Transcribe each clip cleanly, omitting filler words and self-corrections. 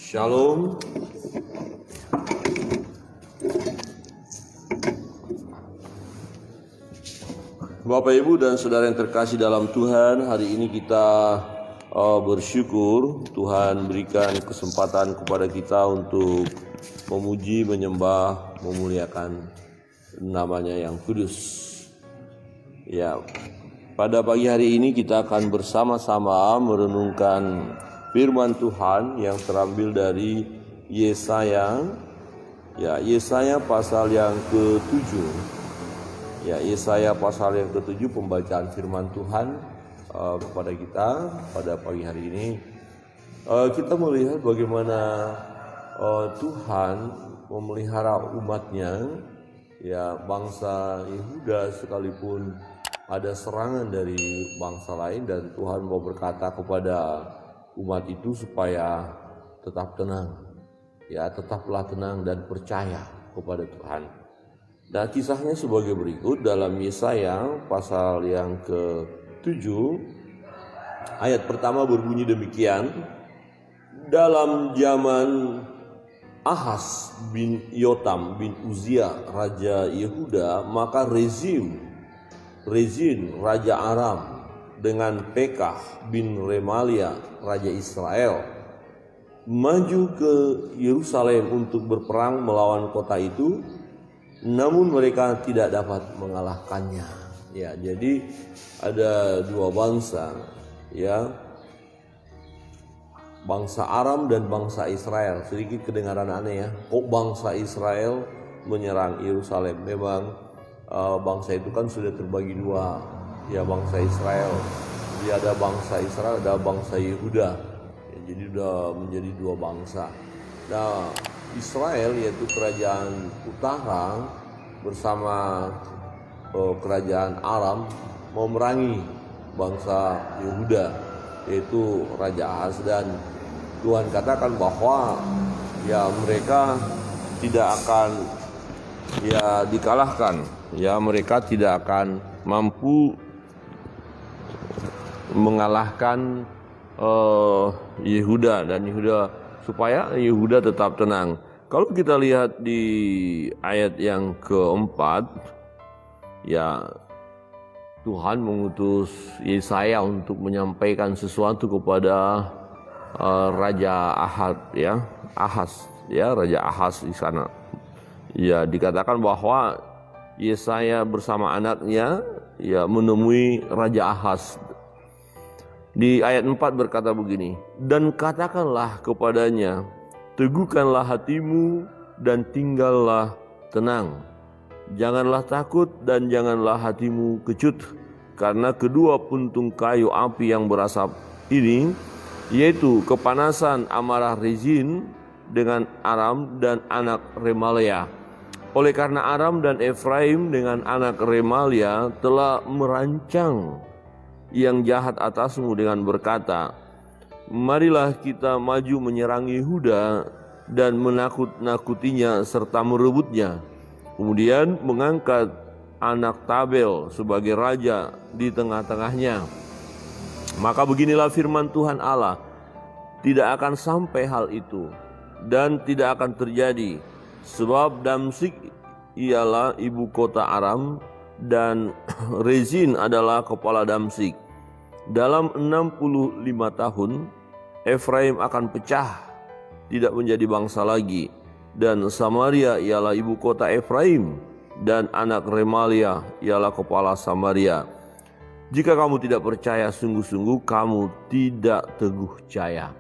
Shalom. Bapak Ibu dan saudara yang terkasih dalam Tuhan, hari ini kita bersyukur Tuhan berikan kesempatan kepada kita untuk memuji, menyembah, memuliakan namanya yang kudus. Ya, pada pagi hari ini kita akan bersama-sama merenungkan firman Tuhan yang terambil dari Yesaya. Ya, Yesaya pasal yang ke-7. Ya, Yesaya pasal yang ke-7, pembacaan firman Tuhan kepada kita pada pagi hari ini. Kita melihat bagaimana Tuhan memelihara umatnya, ya, bangsa Yehuda sekalipun ada serangan dari bangsa lain, dan Tuhan mau berkata kepada umat itu supaya tetap tenang, ya, tetaplah tenang dan percaya kepada Tuhan. Nah, kisahnya sebagai berikut dalam Yesaya pasal yang ke-7, ayat pertama berbunyi demikian. Dalam zaman Ahaz bin Yotam bin Uzia raja Yehuda, maka Rezin raja Aram dengan Pekah bin Remalia raja Israel maju ke Yerusalem untuk berperang melawan kota itu, namun mereka tidak dapat mengalahkannya. Ya, jadi ada dua bangsa, ya, bangsa Aram dan bangsa Israel. Sedikit kedengaran aneh, ya, kok bangsa Israel menyerang Yerusalem? Memang bangsa itu kan sudah terbagi dua, ya, bangsa Israel. Jadi ada bangsa Israel, ada bangsa Yehuda, ya, jadi sudah menjadi dua bangsa. Nah, Israel yaitu kerajaan utara bersama kerajaan Aram memerangi bangsa Yehuda yaitu Raja Ahaz, dan Tuhan katakan bahwa ya mereka tidak akan ya dikalahkan, ya mereka tidak akan mampu mengalahkan Yehuda, dan supaya Yehuda tetap tenang. Kalau kita lihat di ayat yang keempat, ya, Tuhan mengutus Yesaya untuk menyampaikan sesuatu kepada Raja Ahaz, ya, Raja Ahaz di sana. Ya, dikatakan bahwa Yesaya bersama anaknya ya menemui Raja Ahaz. Di ayat 4 berkata begini, dan katakanlah kepadanya, teguhkanlah hatimu dan tinggallah tenang. Janganlah takut dan janganlah hatimu kecut, karena kedua puntung kayu api yang berasap ini, yaitu kepanasan amarah Rezin dengan Aram dan anak Remalia. Oleh karena Aram dan Efraim dengan anak Remalia telah merancang yang jahat atasmu dengan berkata, marilah kita maju menyerang Yehuda dan menakut-nakutinya serta merebutnya. Kemudian mengangkat anak Tabel sebagai raja di tengah-tengahnya. Maka beginilah firman Tuhan Allah, tidak akan sampai hal itu dan tidak akan terjadi, sebab Damsyik ialah ibu kota Aram dan Rezin adalah kepala Damsyik. Dalam 65 tahun Efraim akan pecah, tidak menjadi bangsa lagi, dan Samaria ialah ibu kota Efraim dan anak Remalia ialah kepala Samaria. Jika kamu tidak percaya, sungguh-sungguh kamu tidak teguh jaya.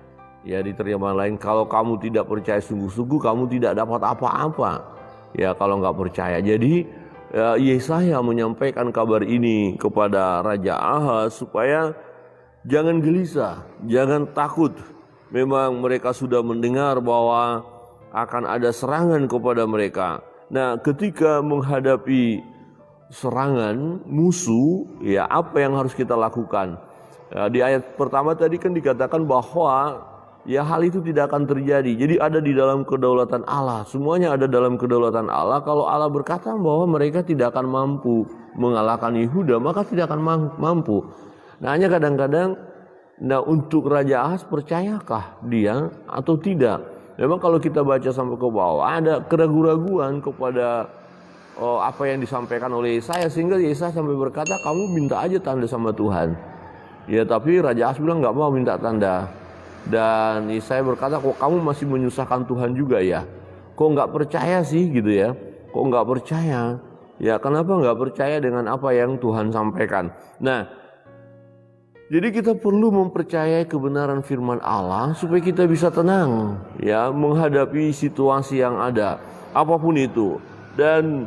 Ya, di terjemahan lain, kalau kamu tidak percaya sungguh-sungguh kamu tidak dapat apa-apa. Ya, kalau nggak percaya. Jadi ya, Yesaya menyampaikan kabar ini kepada Raja Ahaz supaya jangan gelisah, jangan takut. Memang mereka sudah mendengar bahwa akan ada serangan kepada mereka. Nah, ketika menghadapi serangan musuh, ya, apa yang harus kita lakukan? Ya, di ayat pertama tadi kan dikatakan bahwa ya hal itu tidak akan terjadi. Jadi ada di dalam kedaulatan Allah. Semuanya ada dalam kedaulatan Allah. Kalau Allah berkata bahwa mereka tidak akan mampu mengalahkan Yehuda, maka tidak akan mampu. Nah, hanya kadang-kadang, nah, untuk Raja Ahaz percayakah dia atau tidak? Memang kalau kita baca sampai ke bawah ada keraguan-raguan kepada apa yang disampaikan oleh Yesaya, sehingga Yesaya sampai berkata, kamu minta aja tanda sama Tuhan. Ya, tapi Raja Ahas bilang nggak mau minta tanda. Dan Yesaya berkata, kok kamu masih menyusahkan Tuhan juga ya? Kok nggak percaya sih gitu ya? Kok nggak percaya? Ya, kenapa nggak percaya dengan apa yang Tuhan sampaikan? Nah, jadi kita perlu mempercayai kebenaran firman Allah supaya kita bisa tenang ya menghadapi situasi yang ada, apapun itu. Dan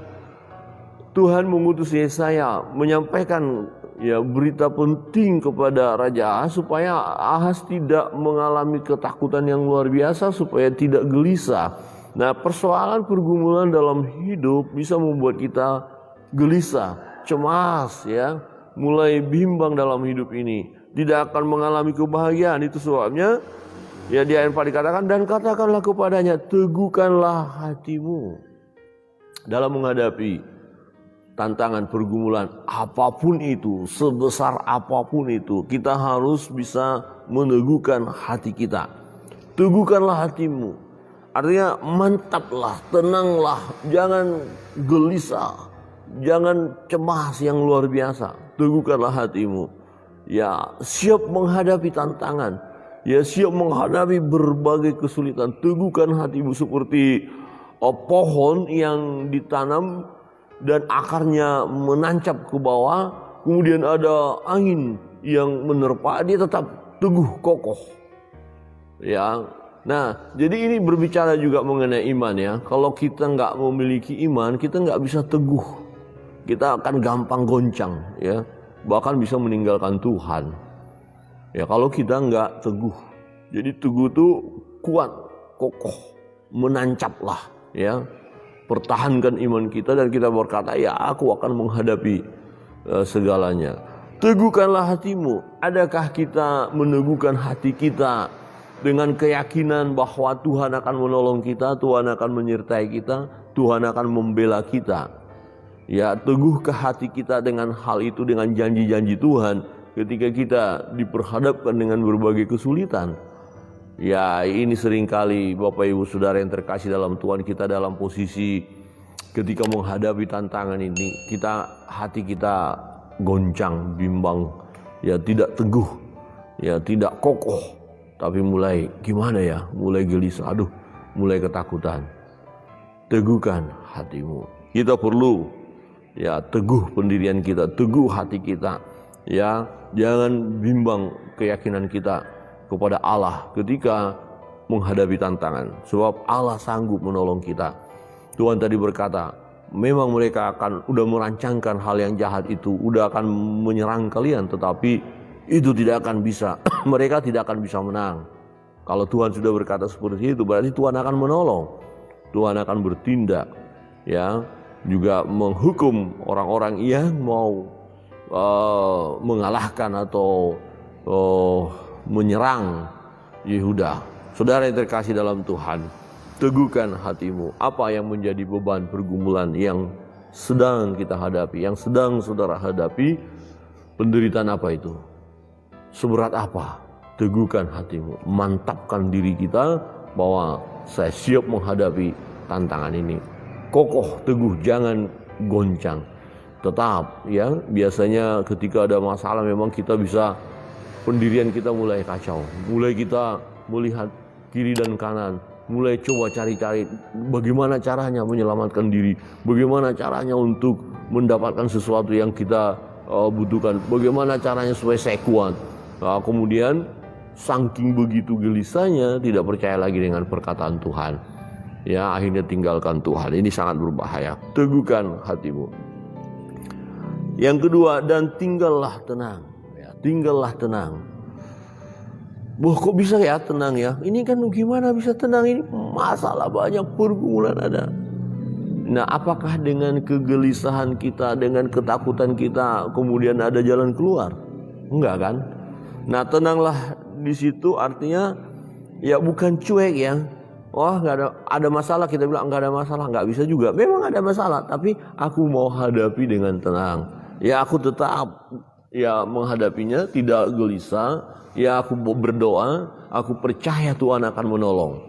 Tuhan mengutus Yesaya menyampaikan ya berita penting kepada Raja Ahas supaya Ahas tidak mengalami ketakutan yang luar biasa, supaya tidak gelisah. Nah, persoalan pergumulan dalam hidup bisa membuat kita gelisah, cemas ya, mulai bimbang dalam hidup ini, tidak akan mengalami kebahagiaan. Itu sebabnya ya di ayat 4 dikatakan, dan katakanlah kepadanya, teguhkanlah hatimu dalam menghadapi tantangan pergumulan apapun itu, sebesar apapun itu. Kita harus bisa meneguhkan hati kita. Teguhkanlah hatimu, artinya mantaplah, tenanglah, jangan gelisah, jangan cemas yang luar biasa. Teguhkanlah hatimu, ya siap menghadapi tantangan, ya siap menghadapi berbagai kesulitan. Teguhkan hatimu seperti pohon yang ditanam dan akarnya menancap ke bawah, kemudian ada angin yang menerpa, dia tetap teguh kokoh. Ya, nah jadi ini berbicara juga mengenai iman ya. Kalau kita nggak memiliki iman, kita nggak bisa teguh, kita akan gampang goncang ya, bahkan bisa meninggalkan Tuhan. Ya kalau kita nggak teguh, jadi teguh itu kuat, kokoh, menancaplah ya. Pertahankan iman kita dan kita berkata, ya aku akan menghadapi segalanya. Teguhkanlah hatimu. Adakah kita meneguhkan hati kita dengan keyakinan bahwa Tuhan akan menolong kita, Tuhan akan menyertai kita, Tuhan akan membela kita. Ya, teguhkah hati kita dengan hal itu, dengan janji-janji Tuhan ketika kita diperhadapkan dengan berbagai kesulitan. Ya, ini seringkali Bapak Ibu Saudara yang terkasih dalam Tuhan, kita dalam posisi ketika menghadapi tantangan ini, hati kita goncang, bimbang, ya tidak teguh, ya tidak kokoh, tapi mulai gimana ya, mulai gelisah, mulai ketakutan. Teguhkan hatimu. Kita perlu ya teguh pendirian kita, teguh hati kita, ya jangan bimbang keyakinan kita kepada Allah ketika menghadapi tantangan, sebab Allah sanggup menolong kita. Tuhan tadi berkata, memang mereka udah merancangkan hal yang jahat itu, udah akan menyerang kalian, tetapi itu tidak akan bisa, mereka tidak akan bisa menang. Kalau Tuhan sudah berkata seperti itu, berarti Tuhan akan menolong, Tuhan akan bertindak, ya juga menghukum orang-orang yang mau mengalahkan atau menyerang Yehuda. Saudara yang terkasih dalam Tuhan, teguhkan hatimu. Apa yang menjadi beban pergumulan yang sedang kita hadapi, yang sedang saudara hadapi? Penderitaan apa itu? Seberat apa? Teguhkan hatimu, mantapkan diri kita bahwa saya siap menghadapi tantangan ini. Kokoh, teguh, jangan goncang. Tetap ya, biasanya ketika ada masalah memang kita bisa, pendirian kita mulai kacau, mulai kita melihat kiri dan kanan, mulai coba cari-cari bagaimana caranya menyelamatkan diri, bagaimana caranya untuk mendapatkan sesuatu yang kita butuhkan, bagaimana caranya supaya saya kuat. Nah, kemudian saking begitu gelisahnya tidak percaya lagi dengan perkataan Tuhan, ya akhirnya tinggalkan Tuhan. Ini sangat berbahaya. Teguhkan hatimu. Yang kedua, dan tinggallah tenang. Tinggallah tenang. Wah, kok bisa ya tenang ya? Ini kan gimana bisa tenang? Ini masalah banyak, pergumulan ada. Nah, apakah dengan kegelisahan kita, dengan ketakutan kita, kemudian ada jalan keluar? Enggak kan? Nah, tenanglah di situ artinya ya bukan cuek ya. Wah, nggak ada masalah, kita bilang nggak ada masalah, nggak bisa juga. Memang ada masalah, tapi aku mau hadapi dengan tenang. Ya, aku tetap ya menghadapinya, tidak gelisah. Ya aku berdoa, aku percaya Tuhan akan menolong.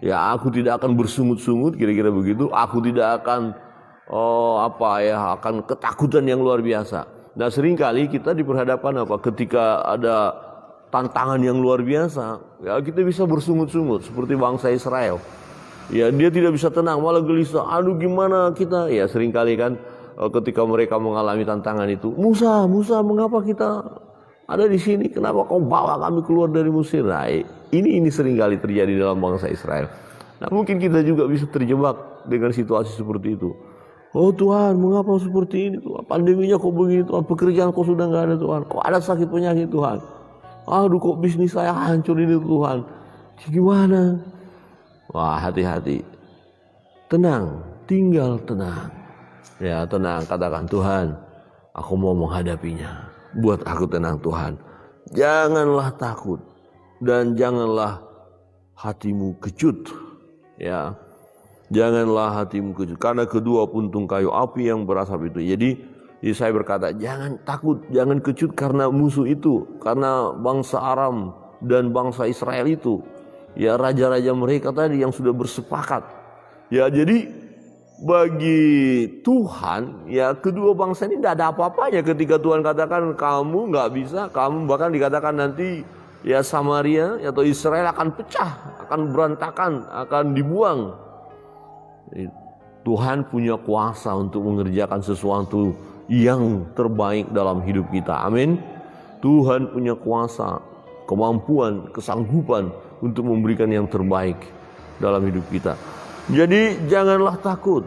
Ya, aku tidak akan bersungut-sungut, kira-kira begitu. Aku tidak akan akan ketakutan yang luar biasa. Nah, seringkali kita diperhadapkan ketika ada tantangan yang luar biasa, ya kita bisa bersungut-sungut seperti bangsa Israel. Ya, dia tidak bisa tenang, malah gelisah. Aduh, gimana kita? Ya, seringkali kan ketika mereka mengalami tantangan itu, Musa, mengapa kita ada di sini? Kenapa kau bawa kami keluar dari Mesir? Nah, ini seringkali terjadi dalam bangsa Israel. Nah, mungkin kita juga bisa terjebak dengan situasi seperti itu. Oh Tuhan, mengapa seperti ini Tuhan? Pandeminya kok begini Tuhan? Pekerjaan kok sudah nggak ada Tuhan? Kok ada sakit penyakit Tuhan? Aduh, kok bisnis saya hancur ini Tuhan? Gimana? Wah, hati-hati. Tenang, tinggal tenang. Ya, tenang, katakan Tuhan, aku mau menghadapinya. Buat aku tenang Tuhan. Janganlah takut dan janganlah hatimu kecut. Ya. Janganlah hatimu kecut, karena kedua puntung kayu api yang berasap itu. Jadi saya berkata, jangan takut, jangan kecut karena musuh itu, karena bangsa Aram dan bangsa Israel itu, ya raja-raja mereka tadi yang sudah bersepakat. Ya, jadi bagi Tuhan, ya kedua bangsa ini tidak ada apa-apanya ketika Tuhan katakan kamu nggak bisa, kamu bahkan dikatakan nanti ya Samaria atau Israel akan pecah, akan berantakan, akan dibuang. Tuhan punya kuasa untuk mengerjakan sesuatu yang terbaik dalam hidup kita. Amin. Tuhan punya kuasa, kemampuan, kesanggupan untuk memberikan yang terbaik dalam hidup kita. Jadi janganlah takut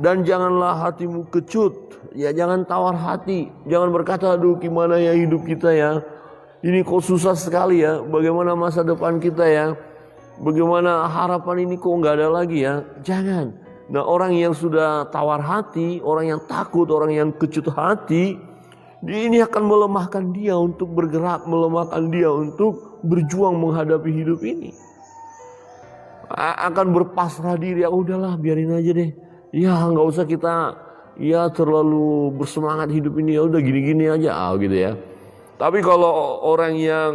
dan janganlah hatimu kecut. Ya, jangan tawar hati, jangan berkata aduh gimana ya hidup kita ya. Ini kok susah sekali ya. Bagaimana masa depan kita ya? Bagaimana harapan ini kok nggak ada lagi ya? Jangan. Nah, orang yang sudah tawar hati, orang yang takut, orang yang kecut hati, ini akan melemahkan dia untuk bergerak, melemahkan dia untuk berjuang menghadapi hidup ini. Akan berpasrah diri, ya udahlah biarin aja deh. Ya nggak usah kita ya terlalu bersemangat hidup ini, ya udah gini-gini aja, gitu ya. Tapi kalau orang yang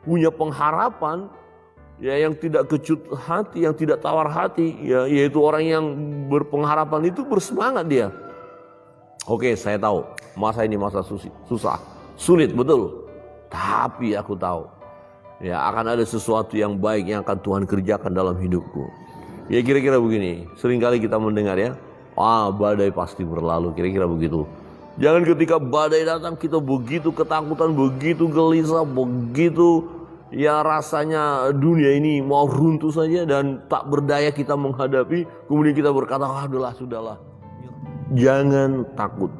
punya pengharapan, ya yang tidak kecut hati, yang tidak tawar hati, ya yaitu orang yang berpengharapan itu bersemangat dia. Oke, saya tahu masa ini masa susah, sulit betul. Tapi aku tahu ya akan ada sesuatu yang baik yang akan Tuhan kerjakan dalam hidupku. Ya kira-kira begini, seringkali kita mendengar ya, badai pasti berlalu, kira-kira begitu. Jangan ketika badai datang kita begitu ketakutan, begitu gelisah, begitu ya rasanya dunia ini mau runtuh saja dan tak berdaya kita menghadapi. Kemudian kita berkata, sudahlah. Jangan takut,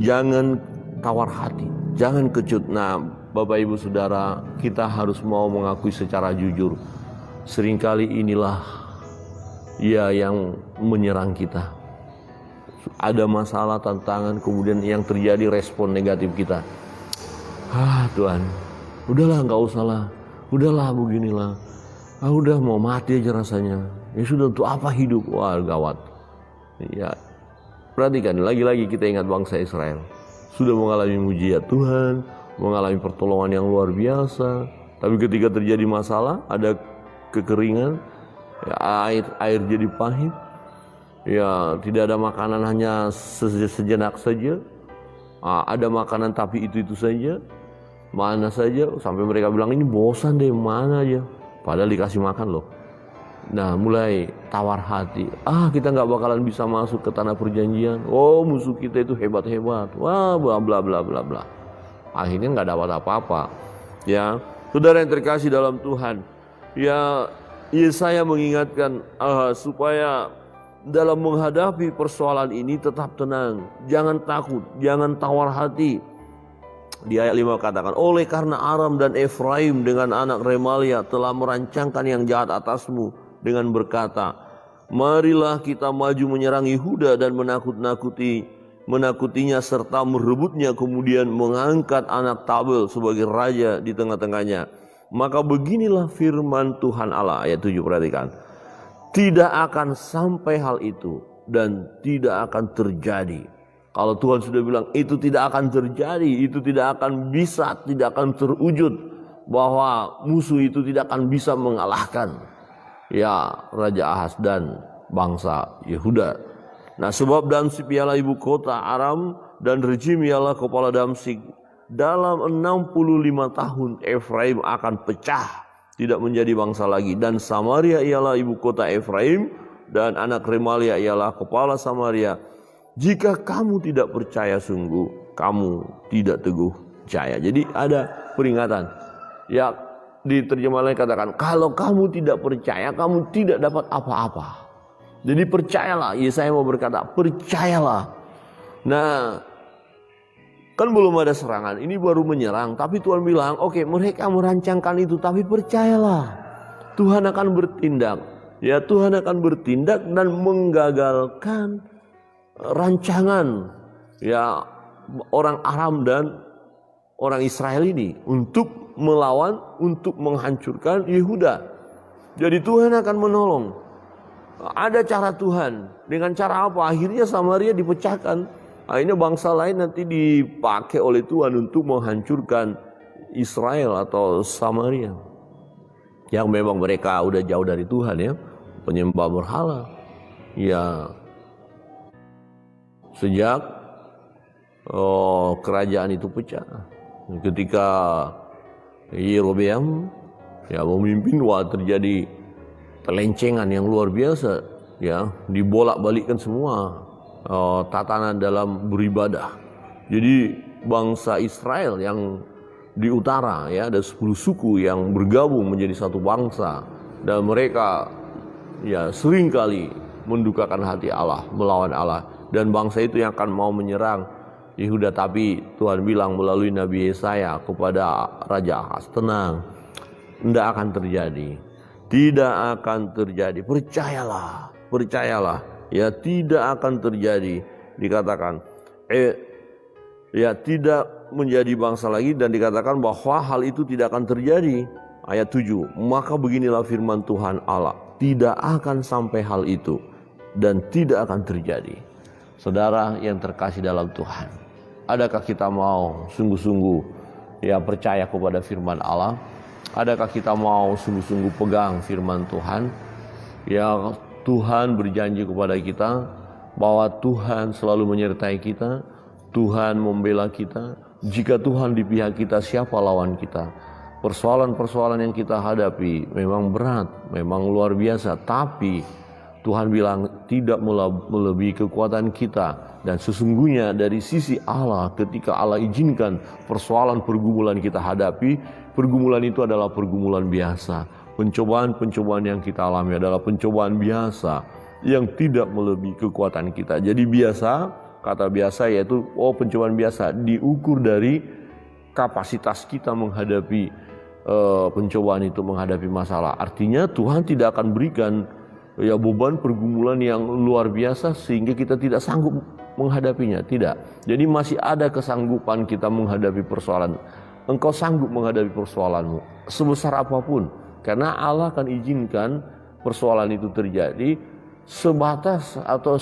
jangan tawar hati, jangan kecut. Nah, Bapak Ibu Saudara, kita harus mau mengakui secara jujur. Seringkali inilah ya yang menyerang kita. Ada masalah, tantangan, kemudian yang terjadi respon negatif kita. Tuhan, udahlah nggak usah lah, udahlah beginilah, udah mau mati aja rasanya. Ya sudah, untuk apa hidup? Wah, gawat. Ya, perhatikan lagi-lagi kita ingat bangsa Israel sudah mengalami mujizat Tuhan, mengalami pertolongan yang luar biasa. Tapi ketika terjadi masalah, ada kekeringan, ya, air jadi pahit, ya tidak ada makanan, hanya sejenak saja. Ada makanan tapi itu saja. Mana saja, sampai mereka bilang ini bosan deh, mana aja. Padahal dikasih makan loh. Nah, mulai tawar hati. Kita nggak bakalan bisa masuk ke tanah perjanjian. Oh, musuh kita itu hebat-hebat. Wah, bla bla bla bla bla. Akhirnya nggak dapat apa-apa. Ya, saudara yang terkasih dalam Tuhan. Ya, Yesaya mengingatkan supaya dalam menghadapi persoalan ini tetap tenang, jangan takut, jangan tawar hati. Di ayat 5 katakan, oleh karena Aram dan Efraim dengan anak Remalia telah merancangkan yang jahat atasmu dengan berkata, marilah kita maju menyerang Yehuda dan menakutinya serta merebutnya, kemudian mengangkat anak Tabel sebagai raja di tengah-tengahnya. Maka beginilah firman Tuhan Allah, ayat 7, perhatikan. Tidak akan sampai hal itu dan tidak akan terjadi. Kalau Tuhan sudah bilang itu tidak akan terjadi, itu tidak akan bisa, tidak akan terwujud, bahwa musuh itu tidak akan bisa mengalahkan. ya Raja Ahaz dan bangsa Yehuda. Nah, sebab Damsyik ialah ibu kota Aram dan Rejim ialah kepala Damsyik. Dalam 65 tahun Efraim akan pecah, tidak menjadi bangsa lagi. Dan Samaria ialah ibu kota Efraim dan anak Remalia ialah kepala Samaria. Jika kamu tidak percaya sungguh, kamu tidak teguh jaya. Jadi ada peringatan. Ya, di terjemahan lain katakan, kalau kamu tidak percaya, kamu tidak dapat apa-apa. Jadi percayalah, Yesaya mau berkata, percayalah. Nah, kan belum ada serangan, ini baru menyerang. Tapi Tuhan bilang, oke, mereka merancangkan itu, tapi percayalah, Tuhan akan bertindak. Ya, Tuhan akan bertindak dan menggagalkan rancangan ya orang Aram dan orang Israel ini untuk melawan, untuk menghancurkan Yehuda. Jadi Tuhan akan menolong. Ada cara Tuhan. Dengan cara apa? Akhirnya Samaria dipecahkan. Akhirnya bangsa lain nanti dipakai oleh Tuhan untuk menghancurkan Israel atau Samaria. Yang memang mereka udah jauh dari Tuhan ya. Penyembah berhala. Ya. Sejak kerajaan itu pecah. Ketika Yerobeam ya memimpin, terjadi pelencengan yang luar biasa ya, dibolak-balikkan semua tatanan dalam beribadah. Jadi bangsa Israel yang di utara ya, ada 10 suku yang bergabung menjadi satu bangsa, dan mereka ya seringkali mendukakan hati Allah, melawan Allah, dan bangsa itu yang akan mau menyerang Yehuda. Tapi Tuhan bilang melalui Nabi Yesaya kepada Raja Ahaz, tenang, tidak akan terjadi. Tidak akan terjadi. Percayalah, percayalah. Ya, tidak akan terjadi. Dikatakan, ya tidak menjadi bangsa lagi, dan dikatakan bahwa hal itu tidak akan terjadi. Ayat 7, maka beginilah firman Tuhan Allah, tidak akan sampai hal itu dan tidak akan terjadi. Saudara yang terkasih dalam Tuhan, adakah kita mau sungguh-sungguh ya percaya kepada firman Allah? Adakah kita mau sungguh-sungguh pegang firman Tuhan? Ya, Tuhan berjanji kepada kita bahwa Tuhan selalu menyertai kita, Tuhan membela kita. Jika Tuhan di pihak kita, siapa lawan kita? Persoalan-persoalan yang kita hadapi memang berat, memang luar biasa, tapi Tuhan bilang tidak melebihi kekuatan kita. Dan sesungguhnya dari sisi Allah, ketika Allah izinkan persoalan pergumulan kita hadapi, pergumulan itu adalah pergumulan biasa. Pencobaan-pencobaan yang kita alami adalah pencobaan biasa yang tidak melebihi kekuatan kita. Jadi biasa, kata biasa yaitu pencobaan biasa diukur dari kapasitas kita menghadapi pencobaan itu, menghadapi masalah. Artinya Tuhan tidak akan berikan ya beban pergumulan yang luar biasa sehingga kita tidak sanggup menghadapinya. Tidak. Jadi masih ada kesanggupan kita menghadapi persoalan. Engkau sanggup menghadapi persoalanmu sebesar apapun, karena Allah akan izinkan persoalan itu terjadi sebatas atau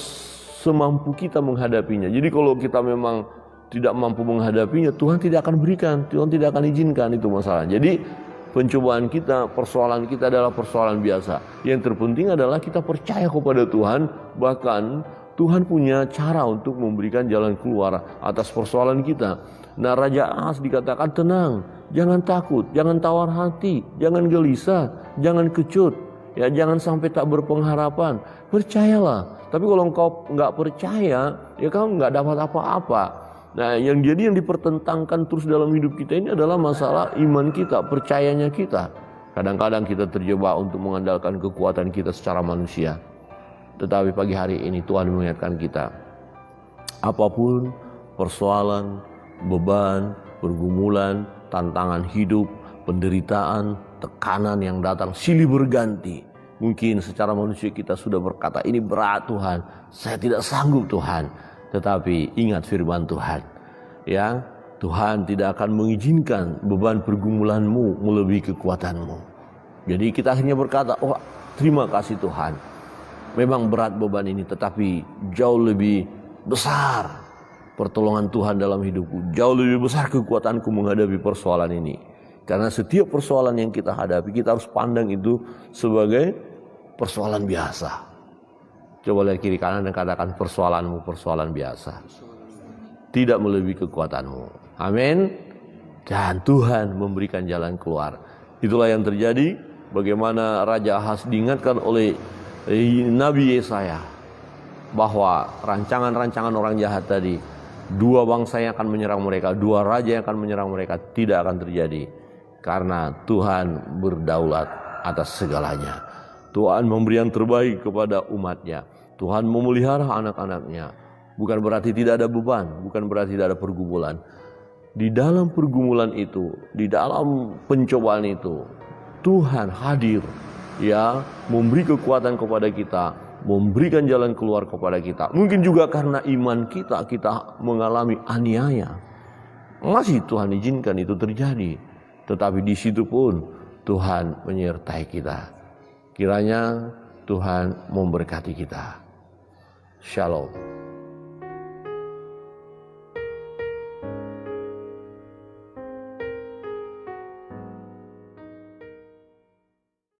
semampu kita menghadapinya. Jadi kalau kita memang tidak mampu menghadapinya, Tuhan tidak akan berikan, Tuhan tidak akan izinkan itu masalah. Jadi pencobaan kita, persoalan kita adalah persoalan biasa. Yang terpenting adalah kita percaya kepada Tuhan, bahkan Tuhan punya cara untuk memberikan jalan keluar atas persoalan kita. Nah, Raja Ahaz dikatakan tenang, jangan takut, jangan tawar hati, jangan gelisah, jangan kecut, ya jangan sampai tak berpengharapan. Percayalah. Tapi kalau engkau nggak percaya, ya kamu nggak dapat apa-apa. Nah, yang dipertentangkan terus dalam hidup kita ini adalah masalah iman kita, percayanya kita. Kadang-kadang kita terjebak untuk mengandalkan kekuatan kita secara manusia. Tetapi pagi hari ini Tuhan mengingatkan kita, apapun persoalan, beban, pergumulan, tantangan hidup, penderitaan, tekanan yang datang silih berganti. Mungkin secara manusia kita sudah berkata, ini berat Tuhan, saya tidak sanggup Tuhan. Tetapi ingat firman Tuhan, ya, Tuhan tidak akan mengizinkan beban pergumulanmu melebihi kekuatanmu. Jadi kita akhirnya berkata, terima kasih Tuhan. Memang berat beban ini, tetapi jauh lebih besar pertolongan Tuhan dalam hidupku. Jauh lebih besar kekuatanku menghadapi persoalan ini. Karena setiap persoalan yang kita hadapi, kita harus pandang itu sebagai persoalan biasa. Coba lihat kiri kanan dan katakan persoalanmu persoalan biasa. Tidak melebihi kekuatanmu. Amin. Dan Tuhan memberikan jalan keluar. Itulah yang terjadi. Bagaimana Raja Ahaz diingatkan oleh Nabi Yesaya bahwa rancangan-rancangan orang jahat tadi, dua bangsa yang akan menyerang mereka, dua raja yang akan menyerang mereka, tidak akan terjadi. Karena Tuhan berdaulat atas segalanya. Tuhan memberi yang terbaik kepada umatnya. Tuhan memelihara anak-anaknya. Bukan berarti tidak ada beban, bukan berarti tidak ada pergumulan. Di dalam pergumulan itu, di dalam pencobaan itu, Tuhan hadir, ya, memberi kekuatan kepada kita, memberikan jalan keluar kepada kita. Mungkin juga karena iman kita mengalami aniaya. Masih Tuhan izinkan itu terjadi. Tetapi di situ pun Tuhan menyertai kita. Kiranya Tuhan memberkati kita. Shalom.